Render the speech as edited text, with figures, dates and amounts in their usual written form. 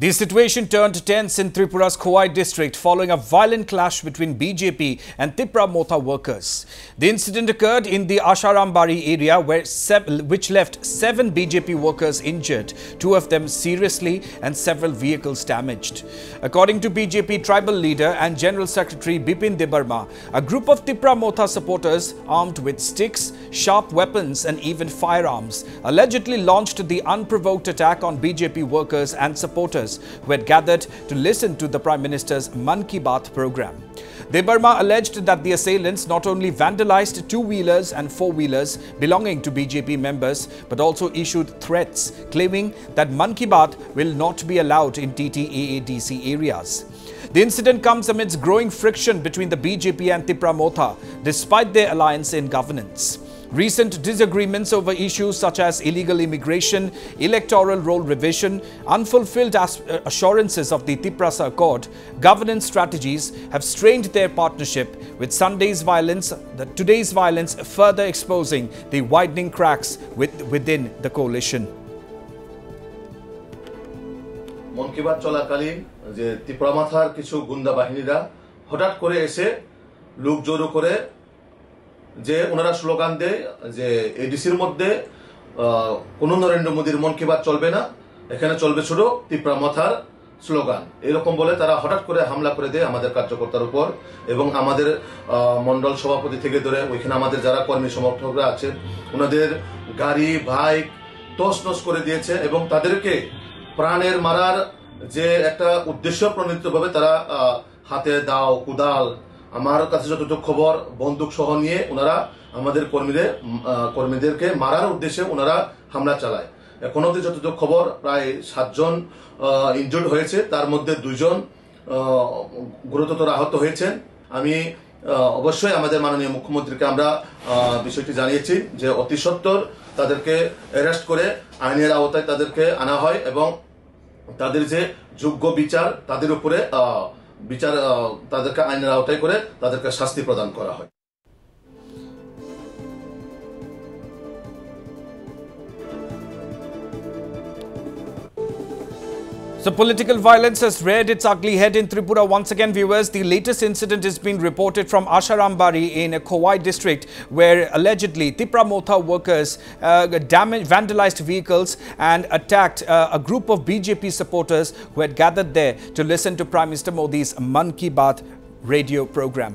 The situation turned tense in Tripura's Khowai district following a violent clash between BJP and Tipra Motha workers. The incident occurred in the Asharambari area which left 7 BJP workers injured, 2 of them seriously and several vehicles damaged. According to BJP tribal leader and General Secretary Bipin Debarma, a group of Tipra Motha supporters armed with sticks, sharp weapons and even firearms allegedly launched the unprovoked attack on BJP workers and supporters who had gathered to listen to the Prime Minister's Man Ki Baat program. Debarma alleged that the assailants not only vandalized 2-wheelers and 4-wheelers belonging to BJP members but also issued threats claiming that Man Ki Baat will not be allowed in TTAADC areas. The incident comes amidst growing friction between the BJP and Tipra Motha despite their alliance in governance. Recent disagreements over issues such as illegal immigration, electoral roll revision, unfulfilled assurances of the Tiprasa Accord, governance strategies have strained their partnership, with today's violence further exposing the widening cracks within the coalition. মন কি বাত চলাকালীন যে ত্রিপুরা মাথার কিছু গুন্ডা বাহিনীরা হঠাৎ করে এসে লোক জড়ো করে যে ওনারা স্লোগান দেয় যে এডিসির মধ্যে কোন নরেন্দ্র মোদীর মন কি বাত চলবে না, এখানে চলবে শুধু ত্রিপুরা মাথার স্লোগান, এরকম বলে তারা হঠাৎ করে হামলা করে দেয় আমাদের কার্যকর্তার উপর এবং আমাদের মন্ডল সভাপতি থেকে ধরে ওইখানে আমাদের যারা কর্মী সমর্থকরা আছে ওনাদের গাড়ি বাইক তছনছ করে দিয়েছে এবং তাদেরকে প্রাণের মারার যে একটা উদ্দেশ্য প্রণীতভাবে তারা হাতে দাও কুদাল আমার কাছে যতটুকু খবর বন্দুক সহ নিয়ে ওনারা আমাদের কর্মীদেরকে মারার উদ্দেশ্যে ওনারা হামলা চালায়। এখন অবধি যতটুকু খবর প্রায় 7 জন ইনজুর্ড হয়েছে, তার মধ্যে 2 জন গুরুতর আহত হয়েছেন। আমি অবশ্যই আমাদের মাননীয় মুখ্যমন্ত্রীকে আমরা বিষয়টি জানিয়েছি যে অতি সত্বর তাদেরকে অ্যারেস্ট করে আইনের আওতায় তাদেরকে আনা হয় এবং তাদের যে যোগ্য বিচার তাদের উপরে তাদেরকে আইনের আওতায় করে তাদেরকে শাস্তি প্রদান করা হয়। So political violence has reared its ugly head in Tripura once again, viewers. The latest incident is being reported from Asharambari in Khowai district where allegedly Tipra Motha workers vandalized vehicles and attacked a group of BJP supporters who had gathered there to listen to Prime Minister Modi's Man Ki Baat radio program.